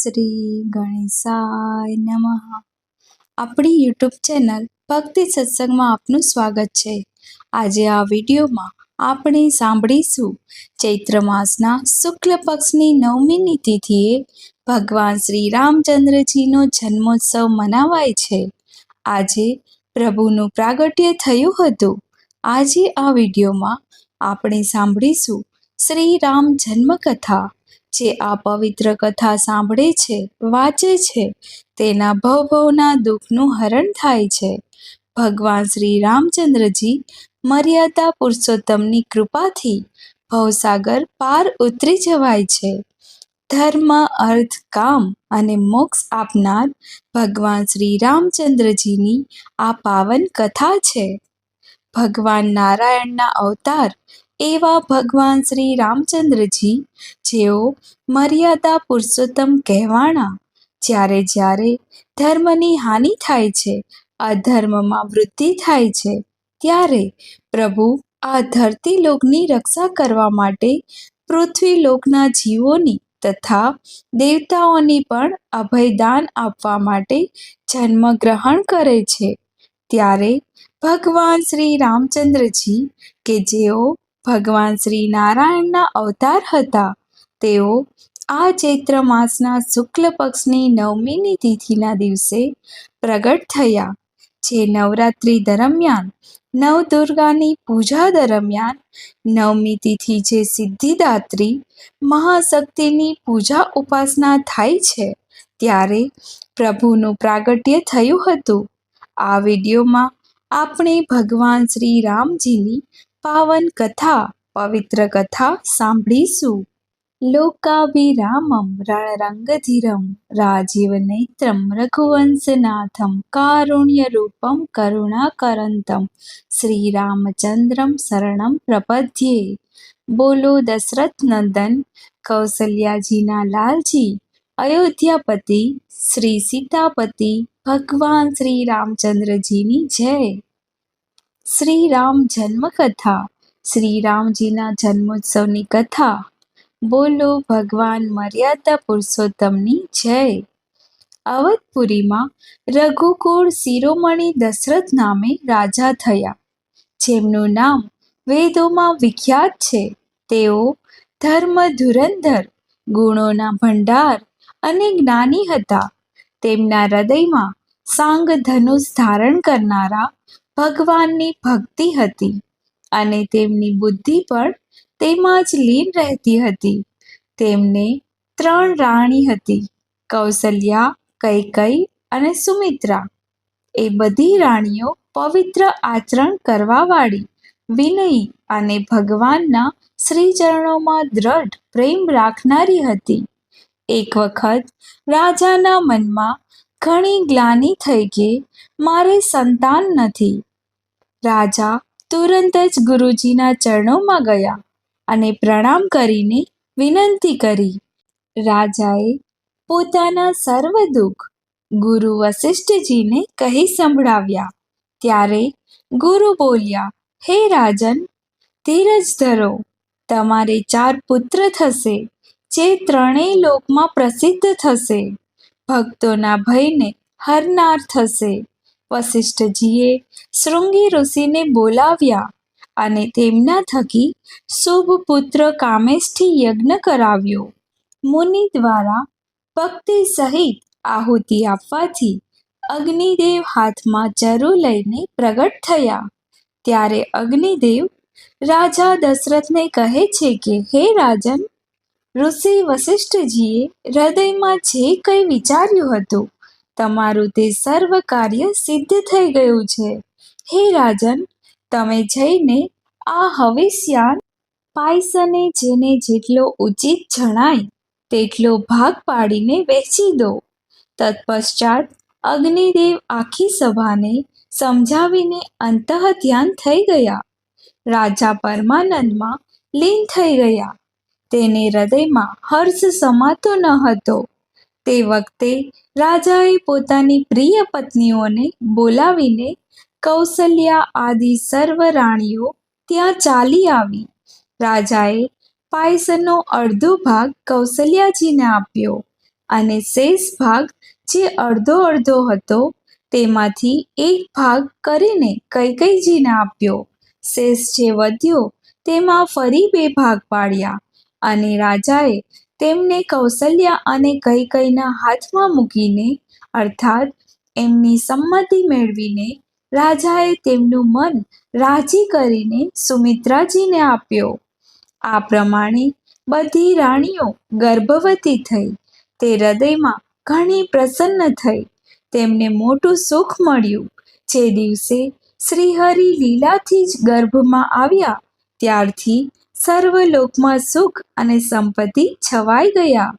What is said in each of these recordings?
શ્રી ગણેશાય નમઃ. આપણી YouTube channel ભક્તિ સત્સંગમાં આપનું સ્વાગત છે. આજે આ વિડીયોમાં આપણે સાંભળીશું ચૈત્ર માસના શુક્લ પક્ષની 9મીની તિથિએ ભગવાન શ્રી રામચંદ્રજીનો જન્મોત્સવ મનાવાય છે. આજે પ્રભુનું પ્રાગટ્ય થયું હતું. આજે આ વિડીયોમાં આપણે સાંભળીશું શ્રી રામ જન્મકથા. જે આ પવિત્ર કથા સાંભળે છે, વાંચે છે, તેના ભવના દુઃખનું હરણ થાય છે. ભગવાન શ્રી રામચંદ્રજી મર્યાદા પુરુષોત્તમની કૃપાથી ભવસાગર પાર ઉતરી જવાય છે. ધર્મ, અર્થ, કામ અને મોક્ષ આપનાર ભગવાન શ્રી રામચંદ્રજીની આ પાવન કથા છે. ભગવાન નારાયણના અવતાર એવા ભગવાન શ્રી રામચંદ્રજી, જેઓ મર્યાદા પુરુષોત્તમ કહેવાણા, જ્યારે જ્યારે ધર્મની હાનિ થાય છે, અધર્મમાં વૃદ્ધિ થાય છે, ત્યારે પ્રભુ આ ધરતી લોકની રક્ષા કરવા માટે પૃથ્વી લોકના જીવોની તથા દેવતાઓની પણ અભયદાન આપવા માટે જન્મ ગ્રહણ કરે છે. ત્યારે ભગવાન શ્રી રામચંદ્રજી, કે જેઓ ભગવાન શ્રી નારાયણના અવતાર હતા, તેઓ આ ચૈત્ર માસના શુક્લ પક્ષની 9મીની તિથિના દિવસે પ્રગટ થયા. જે નવરાત્રિ દરમિયાન નવદુર્ગાની પૂજા દરમિયાન 9મી તિથિ જે સિદ્ધિદાત્રી મહાશક્તિની પૂજા ઉપાસના થાય છે, ત્યારે પ્રભુનું પ્રાગટ્ય થયું હતું. આ વિડીયોમાં આપણે ભગવાન શ્રી રામજીની પાવન કથા, પવિત્ર કથા સાંભળીશું. લોકાભિરામમ રણરંગધીરમ રાજીવનેત્રમ રઘુવંશનાથમ કારુણ્યરૂપમ કરુણાકરંતમ શ્રીરામચંદ્રમ શરણમ પ્રપદ્યે. બોલો દશરથ નંદન કૌશલ્યાજીના લાલજી, અયોધ્યાપતિ શ્રી સીતાપતિ ભગવાન શ્રી રામચંદ્રજીની જય. શ્રી રામ જન્મકથા. શ્રી રામજીના જન્મોત્સવની કથા. બોલો ભગવાન મર્યાદા પુરુષોત્તમની જય. અવધપુરીમાં રઘુકુળ શિરોમણી દશરથ નામે રાજા થયા, જેમનું નામ વેદોમાં વિખ્યાત છે. તેઓ ધર્મ ધુરંધર, ગુણોના ભંડાર અને જ્ઞાની હતા. તેમના હૃદયમાં સાંગ ધનુષ ધારણ કરનારા ભગવાનની ભક્તિ હતી અને તેમની બુદ્ધિ પણ તેમાં જ લીન રહેતી હતી. તેમને 3 રાણી હતી: કૌશલ્યા, કૈકેયી અને સુમિત્રા. એ બધી રાણીઓ પવિત્ર આચરણ કરવાવાળી, વિનયી અને ભગવાનના શ્રીચરણોમાં દ્રઢ પ્રેમ રાખનારી હતી. એક વખત રાજાના મનમાં ઘણી ગ્લાનિ થઈ કે મારે સંતાન નથી. રાજા તુરંત જ ગુરુજીના ચરણોમાં ગયા અને પ્રણામ કરીને વિનંતી કરી. રાજાએ પોતાના સર્વ દુઃખ ગુરુ વસિષ્ઠજીને કહી સંભળાવ્યા. ત્યારે ગુરુ બોલ્યા, હે રાજન, ધીરજ ધરો. તમારે 4 પુત્ર થશે, જે ત્રણેય લોકમાં પ્રસિદ્ધ થશે, ભક્તોના ભયને હરનાર થશે. વસિષ્ઠજીએ શૃંગી ઋષિને બોલાવ્યા અને તેમના થકી શુભ પુત્ર કામેષ્ઠી યજ્ઞ કરાવ્યો. મુનિ દ્વારા ભક્તિ સહિત આહુતિ આપવાથી અગ્નિદેવ હાથમાં ચરુ લઈને પ્રગટ થયા. ત્યારે અગ્નિદેવ રાજા દશરથને કહે છે કે, હે રાજન, ઋષિ વસિષ્ઠજીએ હૃદયમાં જે કંઈ વિચાર્યું હતું, તમારું તે સર્વ કાર્ય સિદ્ધ થઈ ગયું છે. હે રાજન, તમે જઈને આ હવિષ્યાન પાયસને જેને જેટલો ઉચિત જણાય તેટલો ભાગ પાડીને વહેંચી દો. તત્પશ્ચાત અગ્નિદેવ આખી સભાને સમજાવીને અંતઃધ્યાન થઈ ગયા. રાજા પરમાનંદમાં લીન થઈ ગયા. તેને હૃદયમાં હર્ષ સમાતો ન હતો. તે વખતે રાજાએ પોતાની પ્રિય પત્નીઓને બોલાવીને કૌશલ્યા આદિ સર્વ રાણીઓ ત્યાં ચાલી આવી. રાજાએ પાયસનો અડધો ભાગ કૌશલ્યાજીને આપ્યો અને શેષ ભાગ જે અડધો અડધો હતો તેમાંથી એક ભાગ કરીને કૈકેયીજીને આપ્યો. શેષ જે વધ્યો તેમાં ફરી 2 ભાગ પાડ્યા અને રાજાએ તેમને કૌશલ્યા અને કૈકેયીના હાથમાં મૂકીને, અર્થાત એમની સંમતિ મેળવીને રાજાએ તેમનું મન રાજી કરીને સુમિત્રાજીને આપ્યો. આ પ્રમાણે બધી રાણીઓ ગર્ભવતી થઈ. તે હૃદયમાં ઘણી પ્રસન્ન થઈ. તેમને મોટું સુખ મળ્યું. જે દિવસે શ્રીહરિ લીલાથી જ ગર્ભમાં આવ્યા ત્યારથી સર્વલોકમાં સુખ અને સંપત્તિ છવાઈ ગયા.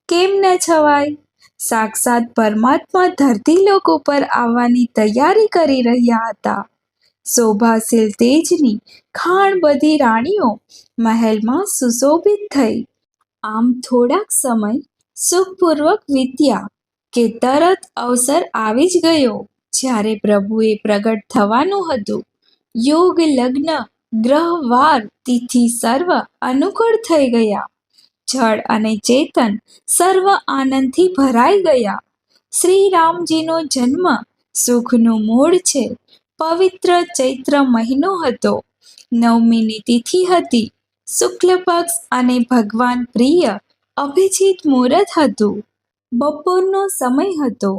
કેમ ન છવાય? સાક્ષાત પરમાત્મા ધરતીલોક ઉપર આવવાની તૈયારી કરી રહ્યા હતા. શોભાશીલ તેજની ખાણ બધી રાણીઓ મહેલમાં સુશોભિત થઈ. આમ થોડાક સમય સુખપૂર્વક વીત્યા કે તરત અવસર આવી જ ગયો જ્યારે પ્રભુએ પ્રગટ થવાનું હતું. યોગ, લગ્ન, ગ્રહ, વાર, તિથિ સર્વ અનુકૂળ થઈ ગયા. જળ અને ચેતન સર્વ આનંદથી ભરાઈ ગયા. શ્રી રામજીનો જન્મ સુખનું મૂળ છે. પવિત્ર ચૈત્ર મહિનો હતો. 9મીની તિથિ હતી. શુક્લ પક્ષ અને ભગવાન પ્રિય અભિજીત મુહૂર્ત હતું. બપોરનો સમય હતો.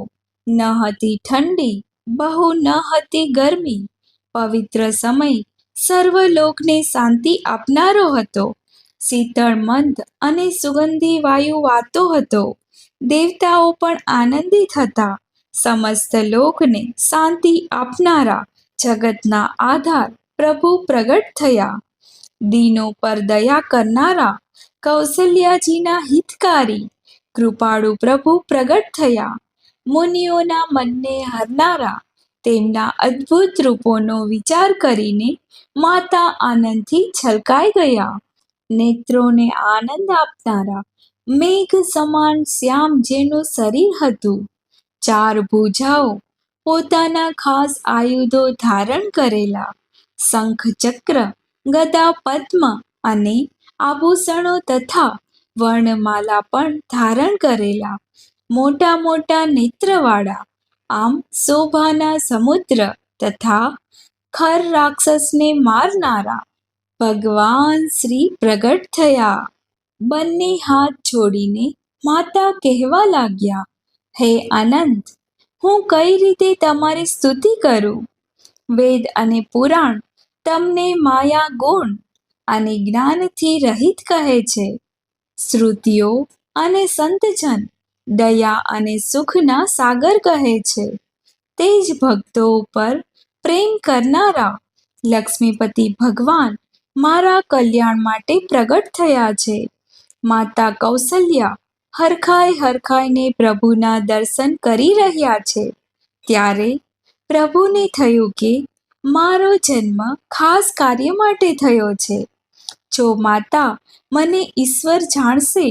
ન હતી ઠંડી, બહુ ન હતી ગરમી. પવિત્ર સમય સર્વલોકને શાંતિ આપનારો હતો. શીતળ, મંદ અને સુગંધી વાયુ વાતો હતો. દેવતાઓ પણ આનંદિત હતા. સમસ્ત લોકને શાંતિ આપનારા જગતના આધાર પ્રભુ પ્રગટ થયા. દીનો પર દયા કરનારા કૌશલ્યાજીના હિતકારી કૃપાળુ પ્રભુ પ્રગટ થયા. મુનિઓના મનને હરનારા તેમના અદ્ભુત રૂપોનો વિચાર કરીને માતા આનંદથી છલકાઈ ગયા. નેત્રોને આનંદ આપનારા મેઘ સમાન શ્યામ જેનું શરીર હતું. 4 ભુજાઓ, પોતાના ખાસ આયુધો ધારણ કરેલા, શંખ, ચક્ર, ગદા, પદ્મ અને આભૂષણો તથા વર્ણમાલા પણ ધારણ કરેલા, મોટા મોટા નેત્રવાળા, આમ શોભાના સમુદ્ર તથા ખર રાક્ષસને મારનારા ભગવાન શ્રી પ્રગટ થયા. બંને હાથ જોડીને માતા કહેવા લાગ્યા, હે અનંત, હું કઈ રીતે તમારી સ્તુતિ કરું? વેદ અને પુરાણ તમને માયા, ગુણ અને જ્ઞાનથી રહિત કહે છે. શ્રુતિઓ અને સંતજન દયા અને સુખના સાગર કહે છે. તે જ ભક્તો ઉપર પ્રેમ કરનારા લક્ષ્મીપતિ ભગવાન મારા કલ્યાણ માટે પ્રગટ થયા છે. માતા કૌશલ્યા હરખાઈને પ્રભુના દર્શન કરી રહ્યા છે. ત્યારે પ્રભુને થયું કે મારો જન્મ ખાસ કાર્ય માટે થયો છે. જો માતા મને ઈશ્વર જાણશે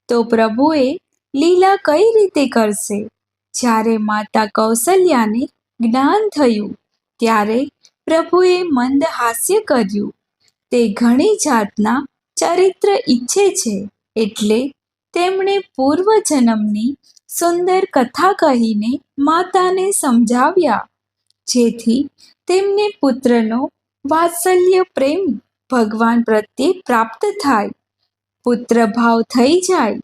તો પ્રભુએ લીલા કઈ રીતે કરશે? જ્યારે માતા કૌશલ્યાને જ્ઞાન થયું ત્યારે પ્રભુએ મંદ હાસ્ય કર્યું. તે ઘણી જાતના ચરિત્ર ઈચ્છે છે, એટલે તેમણે પૂર્વજન્મની સુંદર કથા કહીને માતાને સમજાવ્યા, જેથી તેમને પુત્રનો વાત્સલ્ય પ્રેમ ભગવાન પ્રત્યે પ્રાપ્ત થાય, પુત્રભાવ થઈ જાય.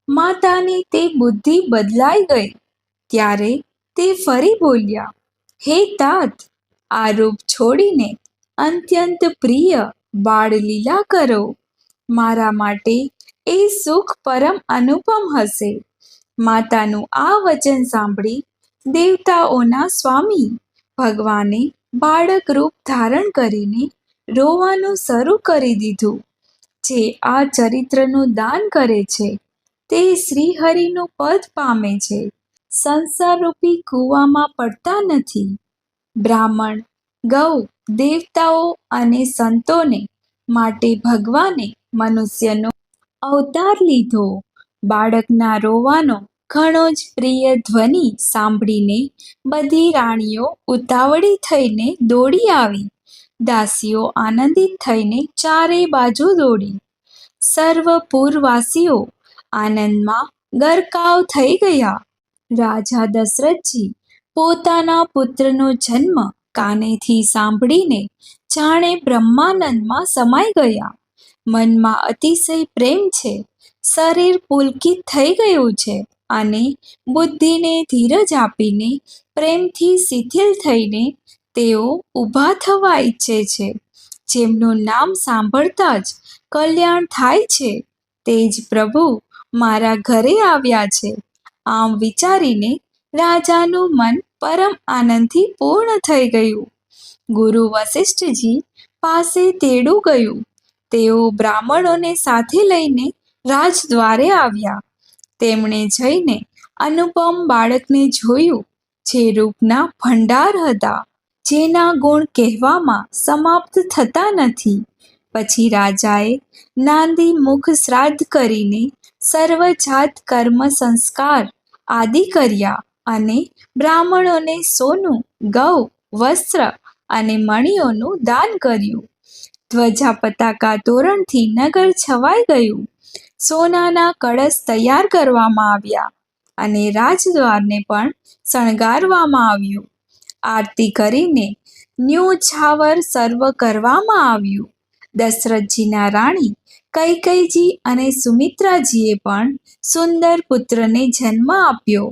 માતાની તે બુદ્ધિ બદલાઈ ગઈ. ત્યારે તે ફરી બોલ્યા, હે તાત, આ રૂપ છોડીને અત્યંત પ્રિય બાળલીલા કરો. મારા માટે એ સુખ પરમ અનુપમ હશે. માતાનું આ વચન સાંભળી દેવતાઓના સ્વામી ભગવાને બાળક રૂપ ધારણ કરીને રોવાનું શરૂ કરી દીધું. જે આ ચરિત્રનું દાન કરે છે તે શ્રીહરિનું પદ પામે છે. સંસારરૂપી કૂવામાં પડતા નથી. બ્રાહ્મણ, ગૌ, દેવતાઓ અને સંતોને માટે ભગવાને મનુષ્યનો અવતાર લીધો. બાળકના રોવાનો ઘણો જ પ્રિય ધ્વનિ સાંભળીને બધી રાણીઓ ઉતાવળી થઈને દોડી આવી. દાસીઓ આનંદિત થઈને ચારે બાજુ દોડી. સર્વ પુરવાસીઓ આનંદમાં ગરકાવ થઈ ગયા. રાજા દશરથજી પોતાના પુત્રનો જન્મ કાનેથી સાંભળીને જાણે બ્રહ્માનંદમાં સમાઈ ગયા. મનમાં અતિશય પ્રેમ છે, શરીર પુલકિત થઈ ગયું છે અને બુદ્ધિને ધીરજ આપીને પ્રેમથી શિથિલ થઈને તેઓ ઊભા થવા ઈચ્છે છે. જેમનું નામ સાંભળતા જ કલ્યાણ થાય છે તે જ પ્રભુ મારા ઘરે આવ્યા છે. આમ વિચારીને રાજાનું મન પરમ આનંદથી પૂર્ણ થઈ ગયું. ગુરુ વશિષ્ઠજી પાસે તેડું ગયું. તેઓ બ્રાહ્મણોને સાથે લઈને રાજદ્વારે આવ્યા. તેમણે જઈને અનુપમ બાળકને જોયું, જે રૂપના ભંડાર હતા, જેના ગુણ કહેવામાં સમાપ્ત થતા નથી. પછી રાજાએ નાંદી મુખ શ્રાદ્ધ કરીને સર્વજાત કર્મ સંસ્કાર આદિ કર્યા અને બ્રાહ્મણોને સોનું, ગૌ, વસ્ત્ર અને મણીઓનું દાન કર્યું. ધ્વજા પતાકા તોરણથી નગર છવાઈ ગયું. સોનાના કળશ તૈયાર કરવામાં આવ્યા અને રાજદ્વારને પણ શણગારવામાં આવ્યું. આરતી કરીને ન્યૂછાવર સર્વ કરવામાં આવ્યું. દશરથજીના રાણી કૈકેયજી અને સુમિત્રાજીએ પણ સુંદર પુત્રને જન્મ આપ્યો.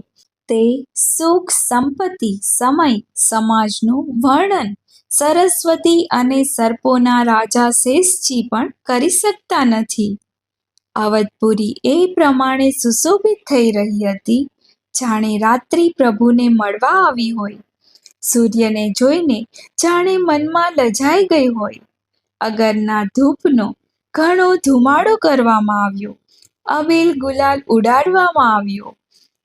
તે સુખ, સંપત્તિ, સમય, સમાજનું વર્ણન સરસ્વતી અને સર્પોના રાજા શેષજી પણ કરી શકતા નથી. અવધપુરી એ પ્રમાણે સુશોભિત થઈ રહી હતી, જાણે રાત્રિ પ્રભુને મળવા આવી હોય. સૂર્યને જોઈને જાણે મનમાં લજાઈ ગઈ હોય. અગરના ધૂપનો ઘણો ધુમાડો કરવામાં આવ્યો. અબીલ ગુલાલ ઉડાડવામાં આવ્યો.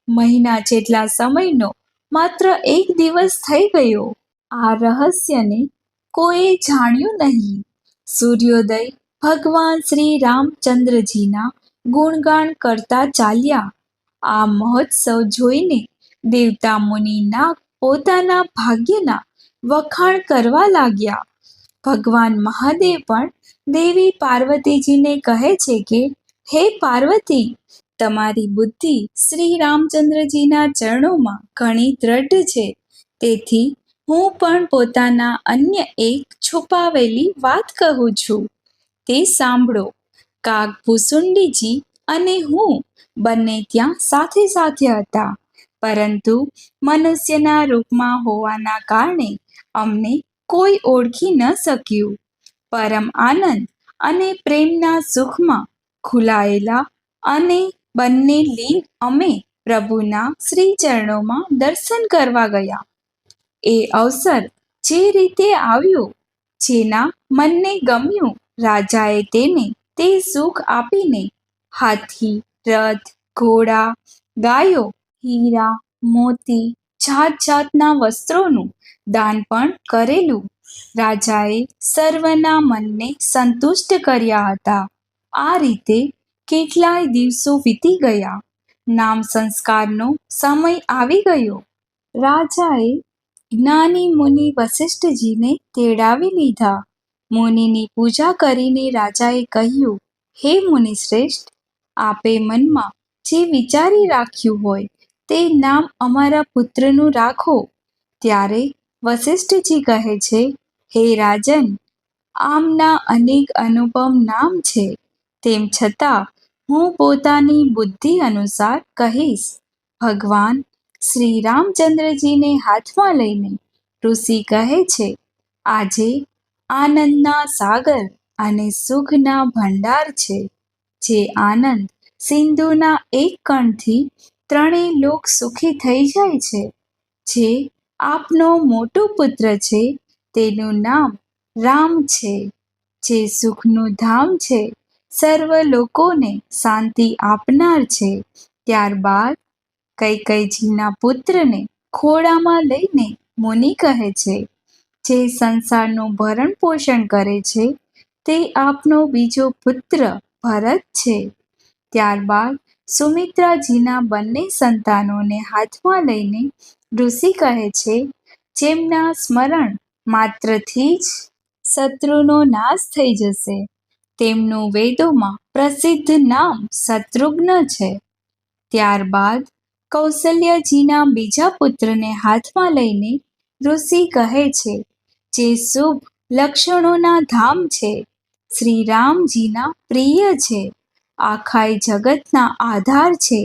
મહિના જેટલા સમયનો માત્ર એક દિવસ થઈ ગયો. આ રહસ્યને કોઈએ જાણ્યું નહીં. સૂર્યોદય ભગવાન શ્રી રામચંદ્રજીના ગુણગાન કરતા ચાલ્યા. આ મહોત્સવ જોઈને દેવતા મુનિ નાગ પોતાના ભાગ્યના વખાણ કરવા લાગ્યા. ભગવાન મહાદેવ પણ દેવી પાર્વતીજીને કહે છે કે, હે પાર્વતી, તમારી બુદ્ધિ શ્રી રામચંદ્રજીના ચરણોમાં ઘણી દ્રઢ છે. તેથી હું પણ પોતાના અન્ય એક છુપાવેલી વાત કહું છું, તે સાંભળો. કાગભૂસુંડીજી અને હું બંને ત્યાં સાથે સાથે હતા, પરંતુ મનુષ્યના રૂપમાં હોવાના કારણે અમને કોઈ ઓળખી ન શક્યું. પરમ આનંદ અને પ્રેમના સુખમાં ખુલાયેલા અને બંને લીન અમે પ્રભુના શ્રી ચરણોમાં દર્શન કરવા ગયા. એ અવસર જે રીતે આવ્યો, જેના મનને ગમ્યું, રાજાએ તેને તે સુખ આપીને હાથી, રથ, ઘોડા, ગાયો, હીરા, મોતી, જાત જાતના વસ્ત્રોનું દાન પણ કરેલું. રાજાએ સર્વના મનને સંતુષ્ટ કર્યા હતા. આ રીતે કેટલાય દિવસો વીતી ગયા. નામ સંસ્કારનો સમય આવી ગયો. રાજાએ જ્ઞાની મુનિ વશિષ્ઠજીને તેડાવી લીધા. મુનિની પૂજા કરીને રાજાએ કહ્યું, હે મુનિશ્રેષ્ઠ, આપે મનમાં જે વિચારી રાખ્યું હોય તે નામ અમારા પુત્રનું રાખો. ત્યારે વશિષ્ઠજી કહે છે, હે રાજન, આમના અનેક અનુપમ નામ છે. તેમ છતાં હું પોતાની બુદ્ધિ અનુસાર કહીશ. ભગવાન શ્રી રામચંદ્રજીને હાથમાં લઈને ઋષિ કહે છે, આજે આનંદના સાગર અને સુખના ભંડાર છે. જે આનંદ સિંધુના એક કણથી ત્રણેય લોક સુખી થઈ જાય છે. જે આપનો મોટો પુત્ર છે, તેનું નામ રામ છે. જે સુખનું ધામ છે, સર્વ લોકોને શાંતિ આપનાર છે. ત્યારબાદ કૈકેયજીના પુત્રને ખોળામાં લઈને મુનિ કહે છે, જે સંસારનું ભરણ પોષણ કરે છે, તે આપનો બીજો પુત્ર ભરત છે. ત્યારબાદ સુમિત્રાજીના બંને સંતાનોને હાથમાં લઈને ઋષિ કહે છે, જેમના સ્મરણ માત્રથી જ શત્રુનો નાશ થઈ જશે. તેમનું વેદોમાં પ્રસિદ્ધ નામ શત્રુઘ્ન છે. ત્યારબાદ કૌશલ્યજીના બીજા પુત્રને હાથમાં લઈને ઋષિ કહે છે, જે શુભ લક્ષણોના ધામ છે, શ્રી રામજીના પ્રિય છે, આખાય જગતના આધાર છે.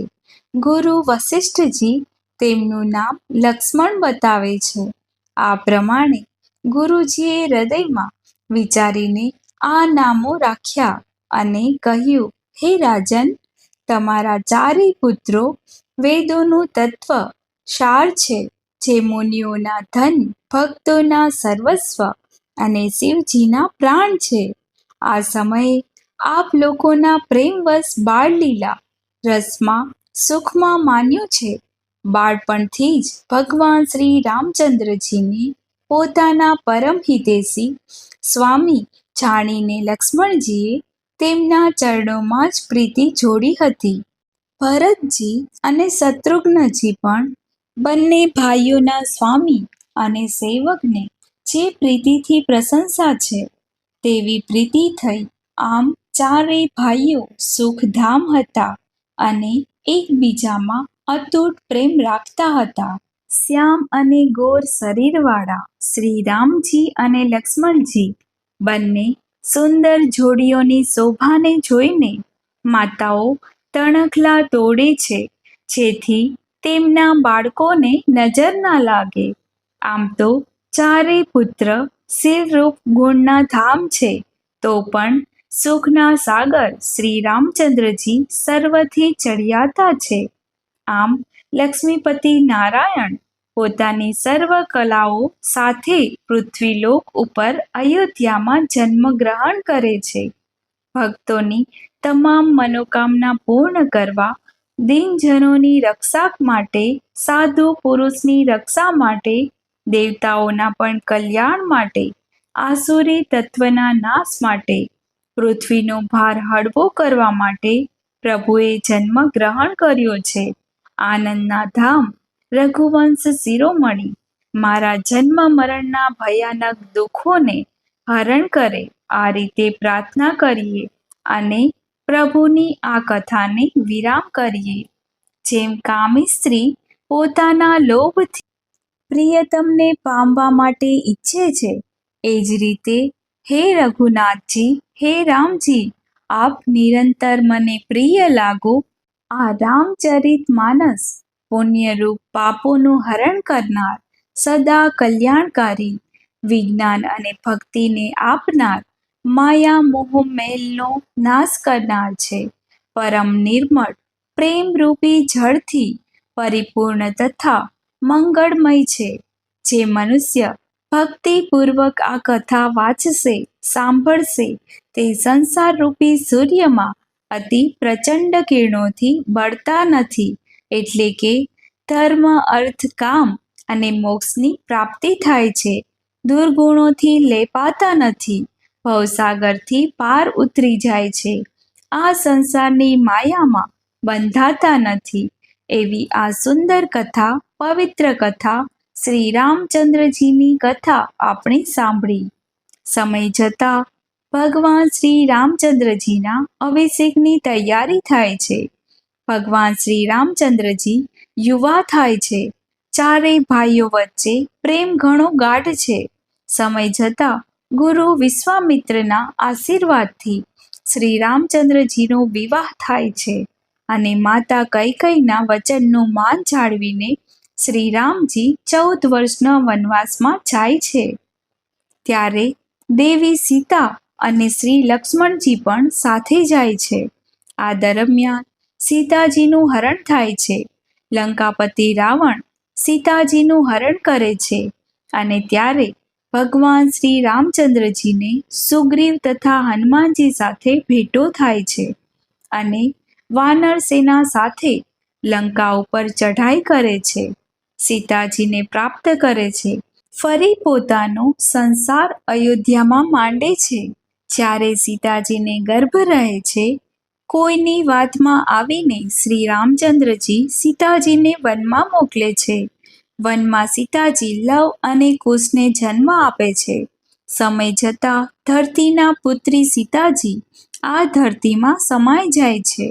ગુરુ વશિષ્ઠજી તેમનું નામ લક્ષ્મણ બતાવે છે. આ પ્રમાણે ગુરુજીએ હૃદયમાં વિચારીને આ નામો રાખ્યા અને કહ્યું, હે રાજન, તમારા ચારેય પુત્રો વેદોનું તત્વ સાર છે, જે મુનિઓના ધન, ભક્તોના સર્વસ્વ અને શિવજીના પ્રાણ છે. આ સમયે આપ લોકોના પ્રેમવશ બાળલીલા રસમાં સુખમાં માન્યું છે. બાળપણથી જ ભગવાન શ્રી રામચંદ્રજીને પોતાના પરમ હિતેશી સ્વામી જાણીને લક્ષ્મણજીએ તેમના ચરણોમાં જ પ્રીતિ જોડી હતી. ભરતજી અને શત્રુઘ્નજી પણ બંને ભાઈઓના સ્વામી અને સેવકને જે પ્રીતિથી પ્રશંસા છે, તેવી પ્રીતિ થઈ. આમ ચારેય ભાઈઓ સુખધામ હતા અને એકબીજામાં અતૂટ પ્રેમ રાખતા હતા. શ્યામ અને ગોર શરીરવાળા શ્રી રામજી અને લક્ષ્મણજી બંને સુંદર જોડીઓની શોભાને જોઈને માતાઓ તણખલા તોડે છે, જેથી તેમના બાળકોને નજર ના લાગે. આમ તો ચારેય પુત્ર શિવરૂપ ગુણના ધામ છે, તો પણ સુખના સાગર શ્રી રામચંદ્રજી સર્વથી ચડિયાતા છે. આમ લક્ષ્મીપતિ નારાયણ પોતાની સર્વ કલાઓ સાથે પૃથ્વીલોક ઉપર અયોધ્યામાં જન્મગ્રહણ કરે છે. ભક્તોની તમામ મનોકામના પૂર્ણ કરવા, દીનજનોની રક્ષા માટે, સાધુ પુરુષની રક્ષા માટે, દેવતાઓના પણ કલ્યાણ માટે, આસુરી તત્વના નાશ માટે, પૃથ્વીનો ભાર હળવો કરવા માટે પ્રભુએ જન્મ ગ્રહણ કર્યો છે. આનંદના ધામ રઘુવંશ શિરોમણી મારા જન્મ મરણના ભયાનક દુઃખોને હરણ કરે. આ રીતે પ્રાર્થના કરીએ અને પ્રભુની આ કથાને વિરામ કરીએ. જેમ કામી સ્ત્રી પોતાના લોભથી પ્રિયતમને પામવા માટે ઈચ્છે છે, એ જ રીતે હે રઘુનાથજી, હે રામજી, આપ નિરંતર મને પ્રિય લાગો. આ રામચરિત માનસ પુણ્યરૂપ પાપોનું હરણ કરનાર, સદા કલ્યાણકારી, વિજ્ઞાન અને ભક્તિને આપનાર, માયા મોહ મેલનો નાશ કરનાર છે. પરમ નિર્મળ પ્રેમરૂપી જળથી પરિપૂર્ણ તથા મંગળમય છે. જે મનુષ્ય ભક્તિપૂર્વક આ કથા વાંચશે, સાંભળશે, તે સંસારરૂપી સૂર્યમાં અતિ પ્રચંડ કિરણોથી બળતા નથી, એટલે કે ધર્મ, અર્થ, કામ અને મોક્ષની પ્રાપ્તિ થાય છે. દુર્ગુણોથી લેપાતા નથી, ભવસાગરથી પાર ઉતરી જાય છે, આ સંસારની માયામાં બંધાતા નથી. એવી આ સુંદર કથા, પવિત્ર કથા, શ્રી રામચંદ્રજીની કથા આપણે સાંભળી. સમય જતાં ભગવાન શ્રી રામચંદ્રજીના અભિષેકની તૈયારી થાય છે. ભગવાન શ્રી રામચંદ્રજી યુવા થાય છે. ચારેય ભાઈઓ વચ્ચે પ્રેમ ઘણો ગાઢ છે. સમય જતાં ગુરુ વિશ્વામિત્રના આશીર્વાદથી શ્રી રામચંદ્રજીનો વિવાહ થાય છે અને માતા કૈકેયીના વચનનું માન જાળવીને શ્રી રામજી 14 વર્ષના વનવાસમાં જાય છે. ત્યારે દેવી સીતા અને શ્રી લક્ષ્મણજી પણ સાથે જાય છે. આ દરમિયાન સીતાજીનું હરણ થાય છે. લંકાપતિ રાવણ સીતાજીનું હરણ કરે છે અને ત્યારે ભગવાન શ્રી રામચંદ્રજીને સુગ્રીવ તથા હનુમાનજી સાથે ભેટો થાય છે અને વાનર સેના સાથે લંકા ઉપર ચઢાઈ કરે છે, સીતાજીને પ્રાપ્ત કરે છે, ફરી પોતાનો સંસાર અયોધ્યામાં માંડે છે. જ્યારે સીતાજીને ગર્ભ રહે છે, કોઈની વાતમાં આવીને શ્રી રામચંદ્રજી સીતાજીને વનમાં મોકલે છે. વનમાં સીતાજી લવ અને કુશને જન્મ આપે છે. સમય જતાં ધરતીના પુત્રી સીતાજી આ ધરતીમાં સમાઈ જાય છે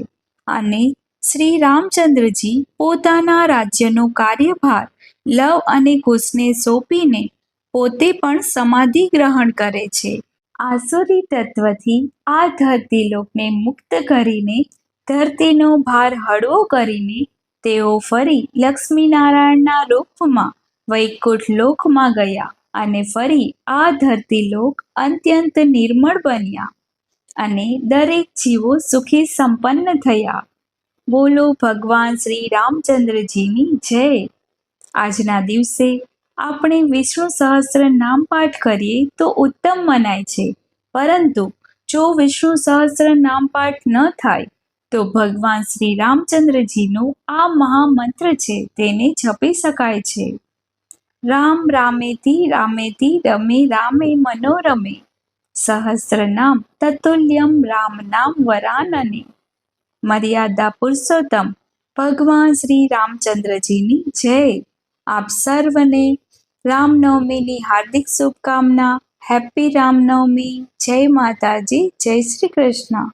અને શ્રી રામચંદ્રજી પોતાના રાજ્યનો કાર્યભાર લવ અને કુશને સોંપીને પોતે પણ સમાધિ ગ્રહણ કરે છે. આસુરી તત્વથી આ ધરતીલોકને મુક્ત કરીને ધરતીનો ભાર હળવો કરીને તેઓ ફરી લક્ષ્મીનારાયણના રૂપમાં વૈકુંઠ લોકમાં ગયા અને ફરી આ ધરતીલોક અત્યંત નિર્મળ બન્યા અને દરેક જીવો સુખી સંપન્ન થયા. બોલો ભગવાન શ્રી રામચંદ્રજીની જય. આજના દિવસે આપણે વિષ્ણુ સહસ્ત્ર નામ પાઠ કરીએ તો ઉત્તમ મનાય છે, પરંતુ જો વિષ્ણુ સહસ્ત્ર નામ પાઠ ન થાય તો ભગવાન શ્રી રામચંદ્રજીનો આ મહામંત્ર છે તેને જપી શકાય છે. રામ રામેતિ રામેતિ રમે રામે મનોરમે સહસ્ર નામ તતુલ્યમ રામ નામ વરાનને. મર્યાદા પુરુષોત્તમ ભગવાન શ્રી રામચંદ્રજીની જય. આપ સર્વને રામનવમીની હાર્દિક શુભકામના. હેપી રામનવમી. જય માતાજી. જય શ્રી કૃષ્ણ.